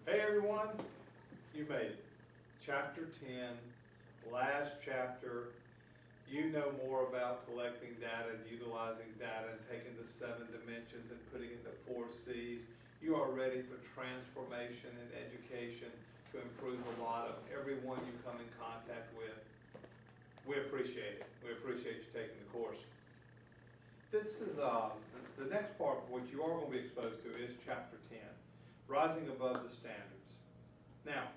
Hey everyone, you made it. Chapter 10, last chapter. You know more about collecting data and utilizing data and taking the 7 dimensions and putting it into 4 C's. You are ready for transformation and education to improve a lot of everyone you come in contact with. We appreciate it. We appreciate you taking the course. This is the next part, what you are going to be exposed to is chapter 10. Rising above the standards. Now,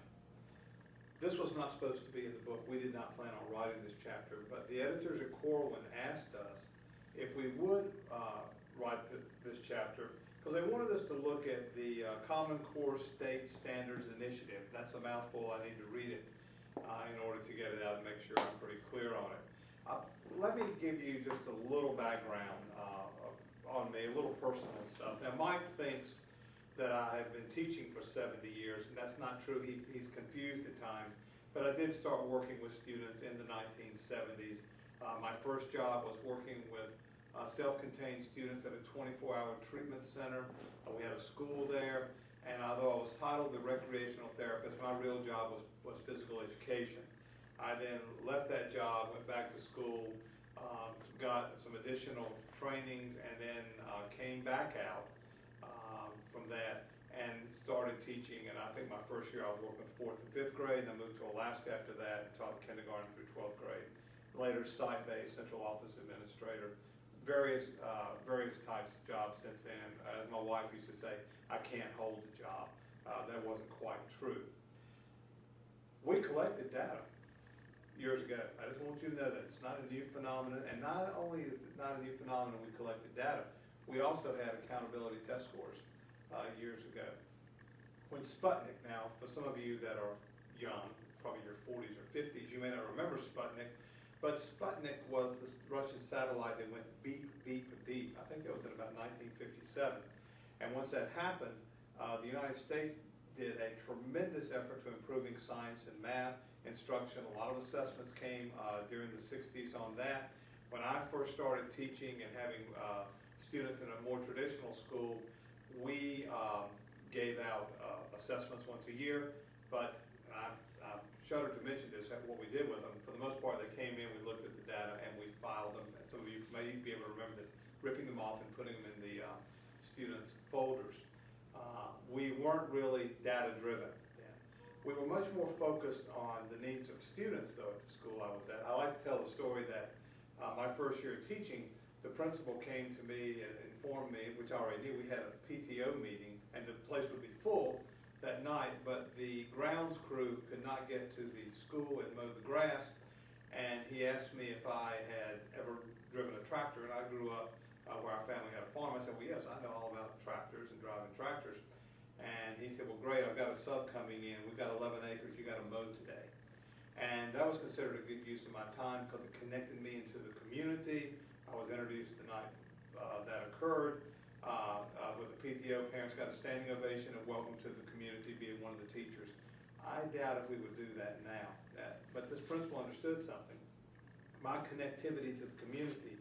this was not supposed to be in the book. We did not plan on writing this chapter, but the editors at Corwin asked us if we would write this chapter, because they wanted us to look at the Common Core State Standards Initiative. That's a mouthful. I need to read it in order to get it out and make sure I'm pretty clear on it. Let me give you just a little background on me, a little personal stuff. Now, Mike thinks that I have been teaching for 70 years, and that's not true. He's confused at times, but I did start working with students in the 1970s. My first job was working with self-contained students at a 24-hour treatment center. We had a school there, and although I was titled the recreational therapist, my real job was physical education. I then left that job, went back to school, got some additional trainings, and then came back out from that and started teaching. And I think my first year I was working with 4th and 5th grade, and I moved to Alaska after that and taught kindergarten through 12th grade. Later site-based central office administrator, various types of jobs since then. As my wife used to say, I can't hold a job. That wasn't quite true. We collected data years ago. I just want you to know that it's not a new phenomenon, and not only is it not a new phenomenon, we collected data, we also had accountability test scores years ago. When Sputnik, now for some of you that are young, probably your 40s or 50s, you may not remember Sputnik, but Sputnik was the Russian satellite that went beep, beep, beep. I think that was in about 1957. And once that happened, the United States did a tremendous effort to improving science and math instruction. A lot of assessments came during the 60s on that. When I first started teaching and having students in a more traditional school, we gave out assessments once a year, but I shudder to mention this, what we did with them. For the most part, they came in, we looked at the data, and we filed them. And some of you may be able to remember this, ripping them off and putting them in the students' folders. We weren't really data-driven then. We were much more focused on the needs of students, though, at the school I was at. I like to tell the story that my first year of teaching, the principal came to me and informed me, which I already knew, we had a PTO meeting, and the place would be full that night, but the grounds crew could not get to the school and mow the grass, and he asked me if I had ever driven a tractor, and I grew up where our family had a farm. I said, well, yes, I know all about tractors and driving tractors. And he said, well, great, I've got a sub coming in. We've got 11 acres you got to mow today. And that was considered a good use of my time because it connected me into the community. I was introduced the night that occurred with the PTO. Parents got a standing ovation and welcome to the community, being one of the teachers. I doubt if we would do that now. But this principal understood something. My connectivity to the community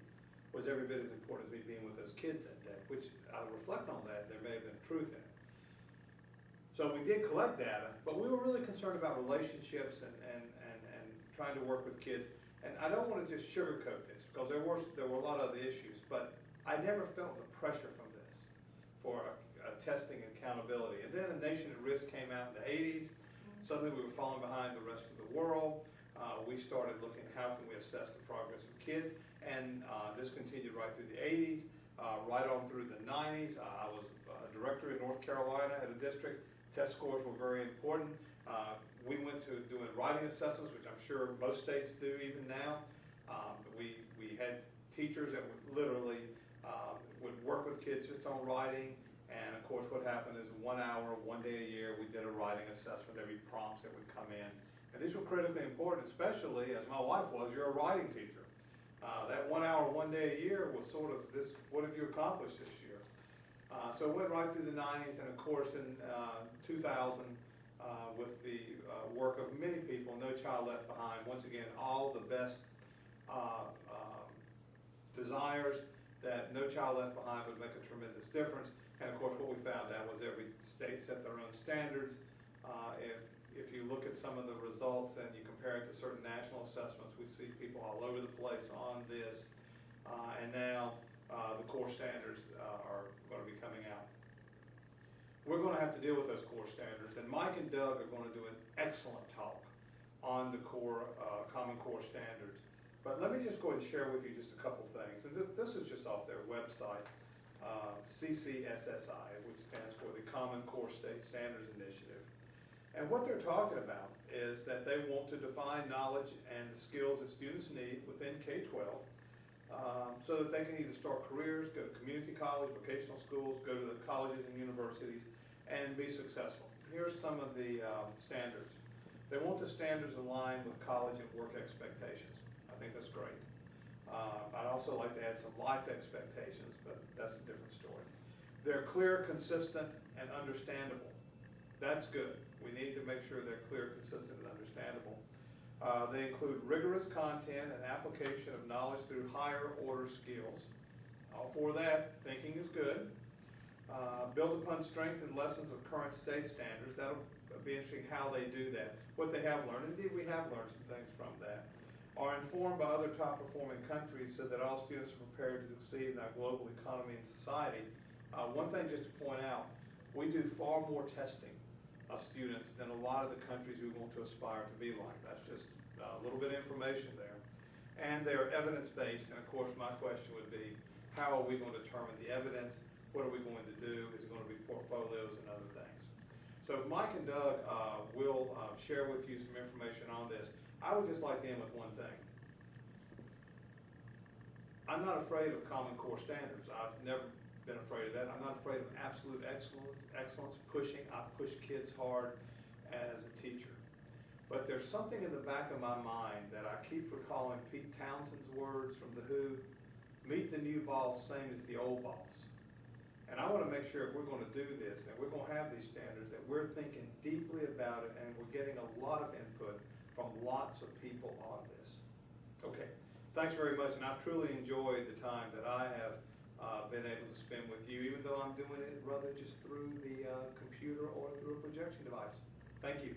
was every bit as important as me being with those kids that day, which I reflect on that, there may have been truth in it. So we did collect data, but we were really concerned about relationships and trying to work with kids. And I don't want to just sugarcoat this, because there were a lot of other issues, but I never felt the pressure from this for testing and accountability. And then A Nation at Risk came out in the 80s. Suddenly we were falling behind the rest of the world. We started looking at how can we assess the progress of kids, and this continued right through the 80s, right on through the 90s. I was a director in North Carolina at a district. Test scores were very important. We went to doing writing assessments, which I'm sure most states do even now. We had teachers that would literally would work with kids just on writing. And of course what happened is 1 hour, 1 day a year, we did a writing assessment, every prompts that would come in. And these were critically important, especially as my wife was, you're a writing teacher. That 1 hour, 1 day a year was sort of this, what have you accomplished this year? So it went right through the 90s, and of course in 2000, with the work of many people, No Child Left Behind, once again, all the best desires that No Child Left Behind would make a tremendous difference. And of course what we found out was every state set their own standards. If you look at some of the results and you compare it to certain national assessments, we see people all over the place on this. And now the core standards are going to be coming out. We're going to have to deal with those core standards, and Mike and Doug are going to do an excellent talk on the core, Common Core standards. But let me just go ahead and share with you just a couple things. And this is just off their website, CCSSI, which stands for the Common Core State Standards Initiative. And what they're talking about is that they want to define knowledge and the skills that students need within K-12 so that they can either start careers, go to community college, vocational schools, go to the colleges and universities, and be successful. Here's some of the standards. They want the standards aligned with college and work expectations. I think that's great. I'd also like to add some life expectations, but that's a different story. They're clear, consistent, and understandable. That's good. We need to make sure they're clear, consistent, and understandable. They include rigorous content and application of knowledge through higher order skills. All for that, thinking is good. Build upon strength and lessons of current state standards. That'll be interesting how they do that. What they have learned, indeed we have learned some things from that. Are informed by other top performing countries so that all students are prepared to succeed in our global economy and society. One thing just to point out, we do far more testing of students than a lot of the countries we want to aspire to be like. That's just a little bit of information there. And they are evidence-based, and of course my question would be, how are we going to determine the evidence? What are we going to do? Is it going to be portfolios and other things? So Mike and Doug will share with you some information on this. I would just like to end with one thing. I'm not afraid of Common Core standards. I've never been afraid of that. I'm not afraid of absolute excellence pushing. I push kids hard as a teacher. But there's something in the back of my mind that I keep recalling Pete Townshend's words from The Who, meet the new boss same as the old boss. And I want to make sure if we're going to do this and we're going to have these standards that we're thinking deeply about it and we're getting a lot of input from lots of people on this. Okay, thanks very much, and I've truly enjoyed the time that I have been able to spend with you, even though I'm doing it rather just through the computer or through a projection device. Thank you.